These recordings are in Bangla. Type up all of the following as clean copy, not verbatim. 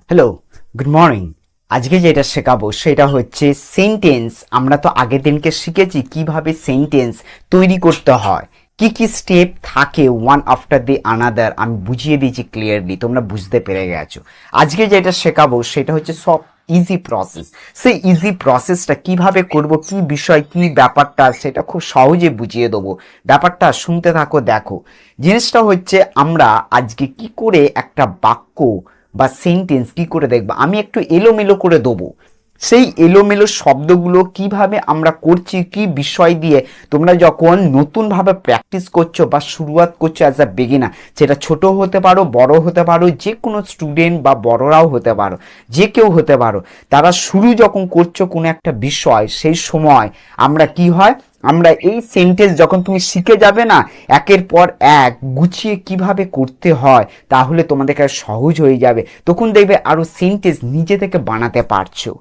Hello, good morning. আজকে যেটা শেখাবো সেটা হচ্ছে সেন্টেন্স। আমরা তো আগের দিনকে শিখেছি কিভাবে সেন্টেন্স তৈরি করতে হয়, কি কি স্টেপ থাকে ওয়ান আফটার দি আনাদার। আমি বুঝিয়ে দিয়েছি ক্লিয়ারলি, তোমরা বুঝতে পেরে গেছো। আজকে যেটা শেখাবো সেটা হচ্ছে সব ইজি প্রসেস। সেই ইজি প্রসেসটা কিভাবে করব, কি বিষয়, কি ব্যাপারটা, সেটা খুব সহজে বুঝিয়ে দেবো। ব্যাপারটা শুনতে থাকো, দেখো। জিনিসটা হচ্ছে আমরা আজকে কি করে একটা বাক্য বা সেন্টেন্স কি করে দেখবো, আমি একটু এলোমেলো করে দেবো। সেই এলোমেলো শব্দগুলো কিভাবে আমরা করছি, কি বিষয় দিয়ে। তোমরা যখন নতুনভাবে প্র্যাকটিস করছো বা শুরুয়াত করছো অ্যাজ আ বিগিনার, সেটা ছোট হতে পারো, বড় হতে পারো, যে কোনো স্টুডেন্ট বা বড়রাও হতে পারো, যে কেউ হতে পারো, তারা শুরু যখন করছো কোনো একটা বিষয়, সেই সময় আমরা কি হয়, আমরা এই সেন্টেন্স যখন তুমি শিখে যাবে না একের পর এক গুছিয়ে কিভাবে করতে হয়, তাহলে তোমাদের কাছে সহজ হয়ে যাবে। তখন দেখবে আরো সেন্টেন্স নিজে থেকে বানাতে পারছো।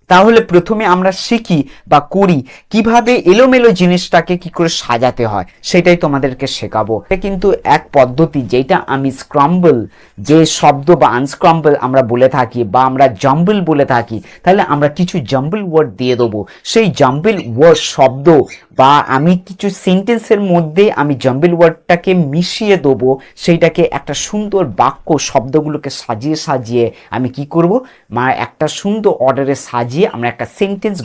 তাহলে প্রথমে আমরা শিখি বা করি কিভাবে এলোমেলো জিনিসটাকে কি করে সাজাতে হয়, সেটাই তোমাদেরকে শেখাবো। এটা কিন্তু এক পদ্ধতি, যেটা আমি স্ক্রাম্বল যে শব্দ বা আনস্ক্রাম্বল আমরা বলে থাকি বা আমরা জাম্বল বলে থাকি, তাহলে আমরা কিছু জাম্বল ওয়ার্ড দিয়ে দেবো। সেই জাম্বল ওয়ার্ড শব্দ বা আমি কিছু সেন্টেন্সের মধ্যে আমি জাম্বল ওয়ার্ডটাকে মিশিয়ে দেবো, সেইটাকে একটা সুন্দর বাক্য, শব্দগুলোকে সাজিয়ে সাজিয়ে আমি কি করব, একটা সুন্দর অর্ডারে সাজিয়ে আমরা একটা সেন্টেন্স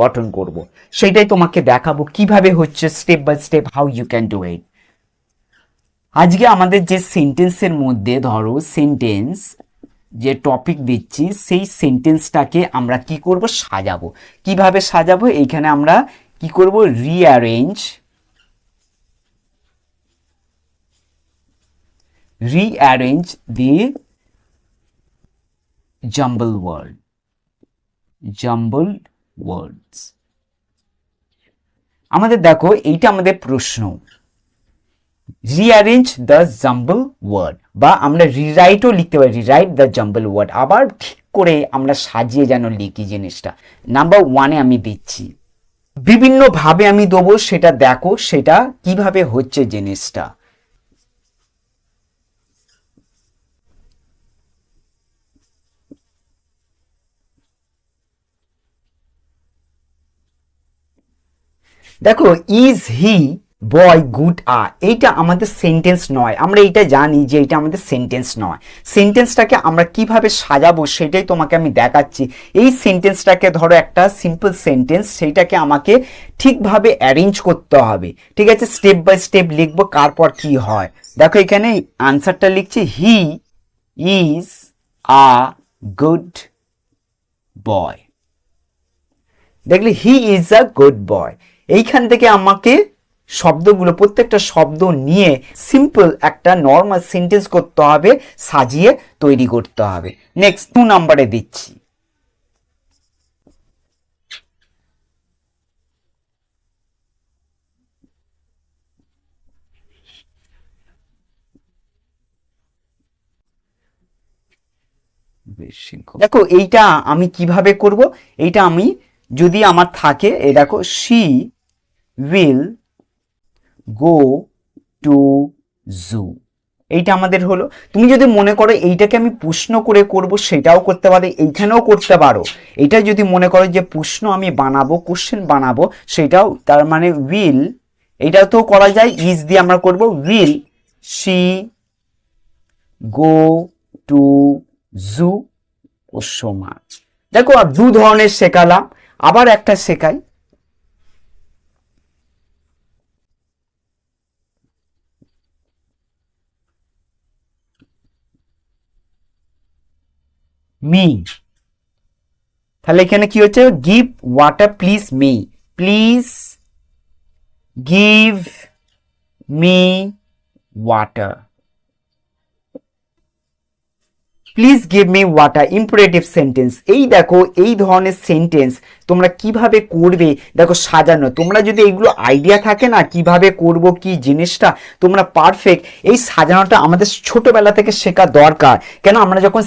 গঠন করব। সেটাই তোমাকে দেখাবো কিভাবে হচ্ছে, step by step how you can do it. আজকে আমাদের যে সেন্টেন্সের মধ্যে ধরো সেন্টেন্স যে টপিক দিচ্ছি, সেই সেন্টেন্সটাকে আমরা কি করব, সাজাবো। কিভাবে সাজাবো, এইখানে আমরা কি করব, রিঅ্যারেঞ্জ দি জাম্বল ওয়ার্ডস। আমাদের দেখো, এইটা আমাদের প্রশ্ন, রিঅ্যারেঞ্জ দ্য জাম্বল ওয়ার্ড, বা আমরা রিরাইটও লিখতে পারি, রিরাইট দ্য জাম্বল ওয়ার্ড। আবার ঠিক করে আমরা সাজিয়ে যেন লিখি জিনিসটা। নাম্বার ওয়ানে আমি দিচ্ছি, বিভিন্ন ভাবে আমি দেবো, সেটা দেখো সেটা কিভাবে হচ্ছে জিনিসটা। দেখো, ইজ হি বয় গুড এইটা আমাদের সেন্টেন্স নয়, আমরা এইটা জানি যে এটা আমাদের সেন্টেন্স নয়। সেন্টেন্সটাকে আমরা কিভাবে সাজাবো সেটাই তোমাকে আমি দেখাচ্ছি। এই সেন্টেন্সটাকে ধরো একটা সিম্পল সেন্টেন্স, সেইটাকে আমাকে ঠিকভাবে অ্যারেঞ্জ করতে হবে। ঠিক আছে, স্টেপ বাই স্টেপ লিখবো কার পর কি হয়। দেখো এখানে আনসারটা লিখছি, he is a good boy. দেখলে he is a good boy, এইখান থেকে আমাকে শব্দগুলো, প্রত্যেকটা শব্দ নিয়ে সিম্পল একটা নর্মাল সেন্টেন্স করতে হবে, সাজিয়ে তৈরি করতে হবে। নেক্সট 2 নম্বরে দিচ্ছি, দেখো এইটা আমি কিভাবে করব। এইটা আমি যদি আমার থাকে, এই দেখো, শি উইল গো টু জু, এইটা আমাদের হলো। তুমি যদি মনে করো এইটাকে আমি প্রশ্ন করে করব, সেটাও করতে পারো, এইখানেও করতে পারো। এটা যদি মনে করো যে প্রশ্ন আমি বানাবো, কোশ্চেন বানাবো, সেটাও, তার মানে উইল, এইটাও তো করা যায়। ইজ দিয়ে আমরা করব, will she go to zoo question mark. দেখো আর দু ধরনের শেখালাম, আবার একটা শেখাই। মি, তাহলে এখানে কি হচ্ছে, give water please me, please give me water, please give me water, imperative sentence. এই দেখো এই ধরনের সেন্টেন্স তোমরা কিভাবে করবে দেখো সাজানো, তোমরা যদি এইগুলো আইডিয়া থাকে না কিভাবে করব কি জিনিসটা তোমরা পারফেক্ট, এই সাজানোটা আমাদের ছোটবেলা থেকে শেখা দরকার। কেন আমরা যখন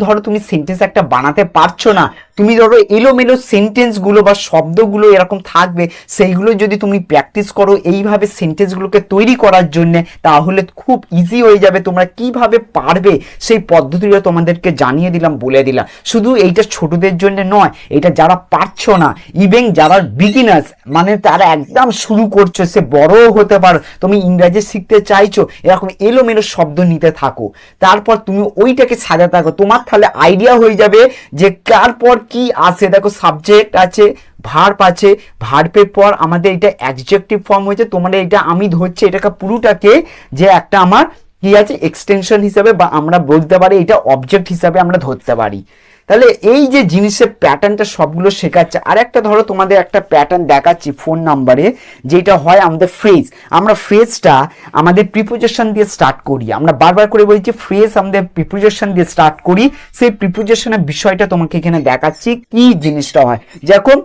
ধরো তুমি সেন্টেন্স একটা বানাতে পারছো না, তুমি ধরো এলোমেলো সেন্টেন্সগুলো বা শব্দগুলো এরকম থাকবে, সেইগুলো যদি তুমি প্র্যাকটিস করো এইভাবে সেন্টেন্সগুলোকে তৈরি করার জন্য, তাহলে খুব ইজি হয়ে যাবে। তোমরা কিভাবে পারবে সেই পদ্ধতিটা তোমাদেরকে জানিয়ে দিলাম, বলে দিলাম। শুধু এইটা ছোটদের জন্য নয়, এটা যারা পারছো না, ইভেন যারা বিগিনার্স মানে তারা একদম শুরু করছো, সে বড়ও হতে পারো, তুমি ইংরাজি শিখতে চাইছো, এরকম এলোমেলো শব্দ নিতে থাকো, তারপর তুমি ওইটাকে সাজাতে থাকো, তোমার তাহলে আইডিয়া হয়ে যাবে যে কার পর কি আসে। দেখো সাবজেক্ট আছে, ভার্ব আছে, ভার্বের পর আমাদের এটা অ্যাডজেক্টিভ ফর্ম হয়েছে, তোমাদের এটা আমি ধরছি এটাকে পুরোটাকে যে একটা আমার কি আছে এক্সটেনশন হিসাবে, বা আমরা বলতে পারি এটা অবজেক্ট হিসাবে আমরা ধরতে পারি। তাহলে এই যে জিনিসের প্যাটার্নটা সবগুলো শেখাচ্ছে। আর একটা ধরো তোমাদের একটা প্যাটার্ন দেখাচ্ছি ফোন নাম্বারে, যেটা হয় আমাদের ফ্রেজ। আমরা ফ্রেজটা আমাদের প্রিপোজিশন দিয়ে স্টার্ট করি, আমরা বারবার করে বলছি ফ্রেজ আমাদের প্রিপোজিশন দিয়ে স্টার্ট করি। সেই প্রিপোজিশনের বিষয়টা তোমাকে এখানে দেখাচ্ছি কি জিনিসটা হয়। যেরকম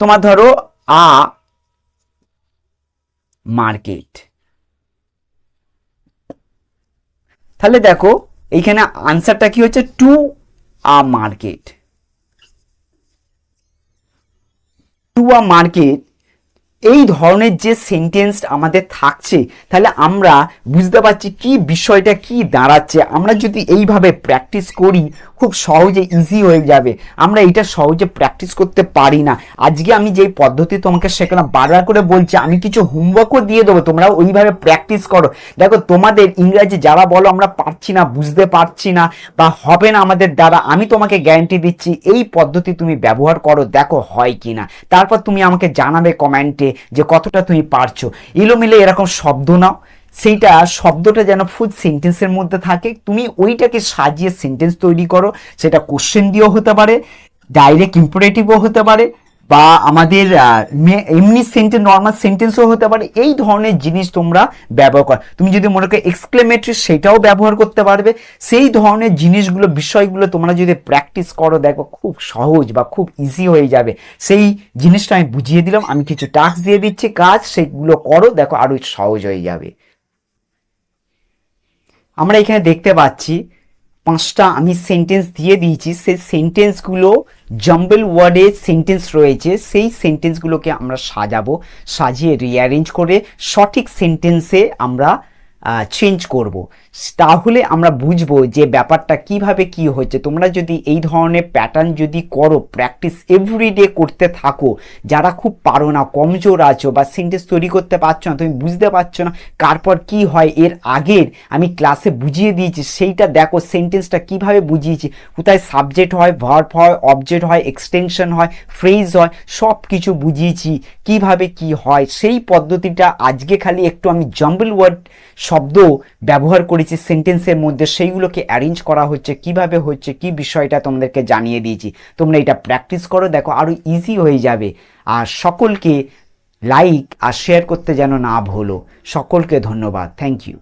তোমার ধরো আ মার্কেট, তাহলে দেখো এইখানে আনসারটা কি হচ্ছে, to a market, to a market. এই ধরনের যে সেন্টেন্স আমাদের থাকছে, তাহলে আমরা বুঝতে পারছি কি বিষয়টা কি দাঁড়াচ্ছে। আমরা যদি এইভাবে প্র্যাকটিস করি খুব সহজে ইজি হয়ে যাবে। আমরা এটা সহজে প্র্যাকটিস করতে পারি না। আজকে আমি যেই পদ্ধতি তোমাকে শেখালাম, বারবার করে বলছি, আমি কিছু হোমওয়ার্কও দিয়ে দেবো, তোমরা ওইভাবে প্র্যাকটিস করো। দেখো তোমাদের ইংরাজি যারা বলো আমরা পারছি না, বুঝতে পারছি না বা হবে না আমাদের দ্বারা, আমি তোমাকে গ্যারান্টি দিচ্ছি এই পদ্ধতি তুমি ব্যবহার করো, দেখো হয় কিনা। তারপর তুমি আমাকে জানাবে কমেন্টে যে কতটা তুমি পারছো। এলোমেলো এরকম শব্দ নাও, সেইটা শব্দটা যেন ফুল সেন্টেন্সের মধ্যে থাকে, তুমি ওইটাকে সাজিয়ে সেন্টেন্স তৈরি করো। সেটা কোশ্চেন দিয়েও হতে পারে, ডাইরেক্ট ইম্পারেটিভও হতে পারে, বা আমাদের এমনি সেন্টেন্স নর্মাল সেন্টেন্সও হতে পারে। এই ধরনের জিনিস তোমরা ব্যবহার করো। তুমি যদি মনে করো এক্সক্লেমেটরি, সেটাও ব্যবহার করতে পারবে। সেই ধরনের জিনিসগুলো বিষয়গুলো তোমরা যদি প্র্যাকটিস করো, দেখো খুব সহজ বা খুব ইজি হয়ে যাবে। সেই জিনিসটা আমি বুঝিয়ে দিলাম, আমি কিছু টাস্ক দিয়ে দিচ্ছি, কাজ সেগুলো করো, দেখো আরো সহজ হয়ে যাবে। আমরা এখানে দেখতে পাচ্ছি 5টা আমি সেন্টেন্স দিয়ে দিয়েছি, সেই সেন্টেন্সগুলো জাম্বল ওয়ার্ডে সেন্টেন্স রয়েছে, সেই সেন্টেন্সগুলোকে আমরা সাজাবো, সাজিয়ে রিঅ্যারেঞ্জ করে সঠিক সেন্টেন্সে আমরা চেঞ্জ করব। তাহলে আমরা বুঝবো যে ব্যাপারটা কিভাবে কি হচ্ছে। তোমরা যদি এই ধরনের প্যাটার্ন যদি করো, প্র্যাকটিস এভরিডে করতে থাকো, যারা খুব পারো না, কমজোর আছো বা সেন্টেন্স তৈরি করতে পারছো না, তুমি বুঝতে পারছো না কারপর কি হয়, এর আগের আমি ক্লাসে বুঝিয়ে দিয়েছি, সেইটা দেখো সেন্টেন্সটা কিভাবে বুঝিয়েছি, কোথায় সাবজেক্ট হয়, ভার্ব হয়, অবজেক্ট হয়, এক্সটেনশন হয়, ফ্রেজ হয়, সব কিছু বুঝিয়েছি কিভাবে কি হয়। সেই পদ্ধতিটা আজকে খালি একটু আমি জাম্বল ওয়ার্ড শব্দ ব্যবহার করেছি সেন্টেন্সের মধ্যে, সেইগুলোকে অ্যারেঞ্জ করা হচ্ছে, কিভাবে হচ্ছে কি বিষয়টা তোমাদেরকে জানিয়ে দিয়েছি। তোমরা এটা প্র্যাকটিস করো, দেখো আরো ইজি হয়ে যাবে। আর সকলকে লাইক আর শেয়ার করতে যেন না ভুলো। সকলকে ধন্যবাদ, থ্যাংক ইউ।